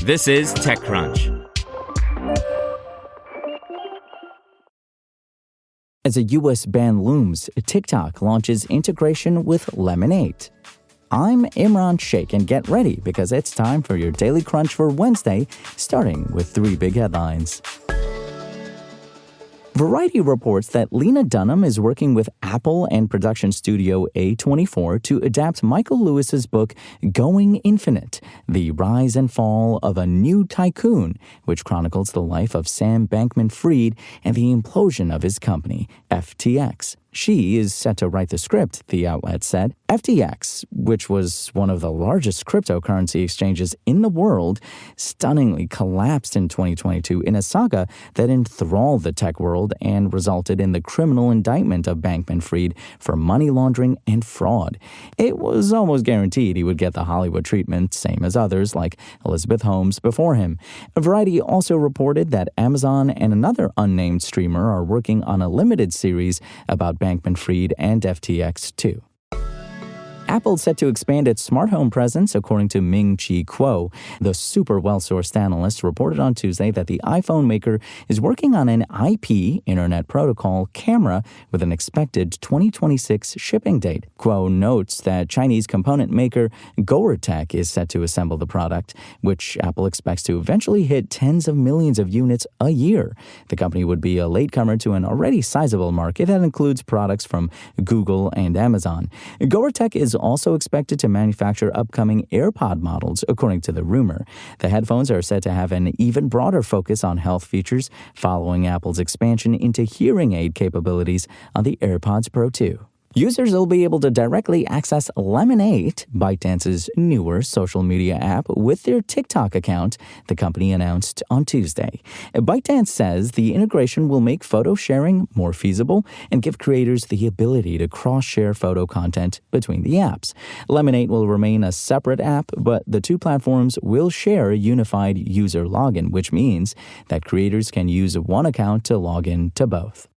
This is TechCrunch. As a U.S. ban looms, TikTok launches integration with Lemon8. I'm Imran Sheikh, and get ready because it's time for your Daily Crunch for Wednesday, starting with 3 big headlines. Variety reports that Lena Dunham is working with Apple and production studio A24 to adapt Michael Lewis's book Going Infinite, The Rise and Fall of a New Tycoon, which chronicles the life of Sam Bankman-Fried and the implosion of his company, FTX. She is set to write the script, the outlet said. FTX, which was one of the largest cryptocurrency exchanges in the world, stunningly collapsed in 2022 in a saga that enthralled the tech world and resulted in the criminal indictment of Bankman-Fried for money laundering and fraud. It was almost guaranteed he would get the Hollywood treatment, same as others like Elizabeth Holmes before him. Variety also reported that Amazon and another unnamed streamer are working on a limited series about Bankman-Fried and FTX too. Apple's set to expand its smart home presence, according to Ming-Chi Kuo. The super well-sourced analyst reported on Tuesday that the iPhone maker is working on an IP, Internet Protocol, camera with an expected 2026 shipping date. Kuo notes that Chinese component maker Goertek is set to assemble the product, which Apple expects to eventually hit tens of millions of units a year. The company would be a latecomer to an already sizable market that includes products from Google and Amazon. Goertek is also expected to manufacture upcoming AirPod models, according to the rumor. The headphones are said to have an even broader focus on health features, following Apple's expansion into hearing aid capabilities on the AirPods Pro 2. Users will be able to directly access Lemon8, ByteDance's newer social media app, with their TikTok account, the company announced on Tuesday. ByteDance says the integration will make photo sharing more feasible and give creators the ability to cross-share photo content between the apps. Lemon8 will remain a separate app, but the two platforms will share a unified user login, which means that creators can use one account to log in to both.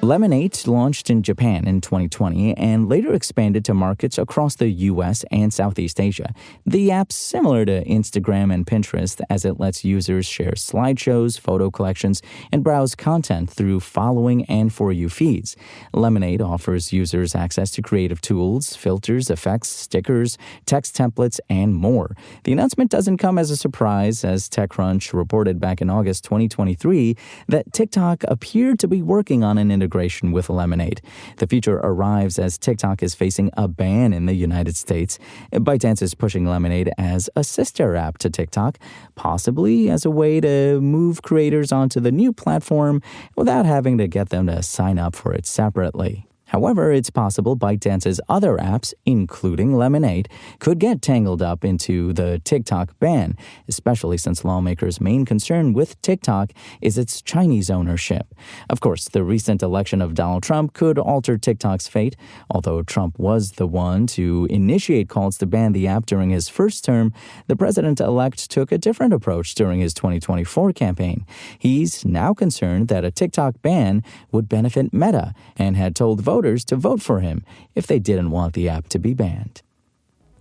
Lemon8 launched in Japan in 2020 and later expanded to markets across the U.S. and Southeast Asia. The app's similar to Instagram and Pinterest, as it lets users share slideshows, photo collections, and browse content through following and For You feeds. Lemon8 offers users access to creative tools, filters, effects, stickers, text templates, and more. The announcement doesn't come as a surprise, as TechCrunch reported back in August 2023 that TikTok appeared to be working on an integration with Lemon8. The feature arrives as TikTok is facing a ban in the United States. ByteDance is pushing Lemon8 as a sister app to TikTok, possibly as a way to move creators onto the new platform without having to get them to sign up for it separately. However, it's possible ByteDance's other apps, including Lemon8, could get tangled up into the TikTok ban, especially since lawmakers' main concern with TikTok is its Chinese ownership. Of course, the recent election of Donald Trump could alter TikTok's fate, although Trump was the one to initiate calls to ban the app during his first term. The president-elect took a different approach during his 2024 campaign. He's now concerned that a TikTok ban would benefit Meta and had told voters to vote for him if they didn't want the app to be banned.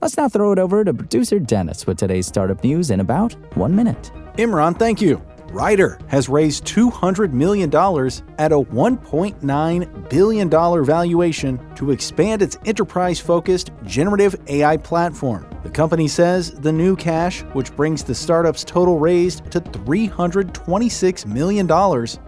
Let's now throw it over to producer Dennis with today's startup news in about 1 minute. Imran, thank you. Ryder has raised $200 million at a $1.9 billion valuation to expand its enterprise-focused generative AI platform. The company says the new cash, which brings the startup's total raised to $326 million,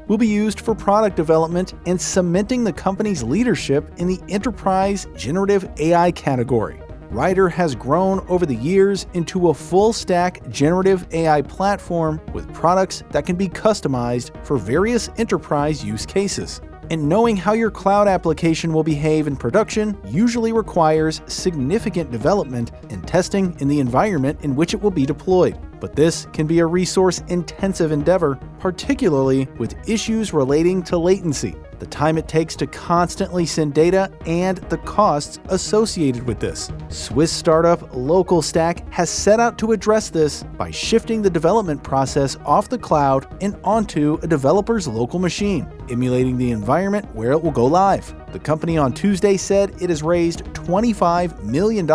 will be used for product development and cementing the company's leadership in the enterprise generative AI category. Ryder has grown over the years into a full-stack generative AI platform with products that can be customized for various enterprise use cases. And knowing how your cloud application will behave in production usually requires significant development and testing in the environment in which it will be deployed. But this can be a resource-intensive endeavor, particularly with issues relating to latency, the time it takes to constantly send data, and the costs associated with this. Swiss startup LocalStack has set out to address this by shifting the development process off the cloud and onto a developer's local machine, emulating the environment where it will go live. The company on Tuesday said it has raised $25 million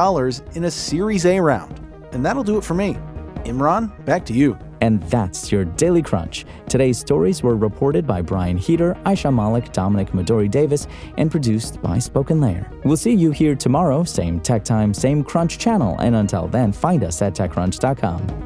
in a Series A round. And that'll do it for me. Imran, back to you. And that's your Daily Crunch. Today's stories were reported by Brian Heater, Aisha Malik, Dominic Midori Davis, and produced by Spoken Layer. We'll see you here tomorrow, same tech time, same Crunch channel. And until then, find us at TechCrunch.com.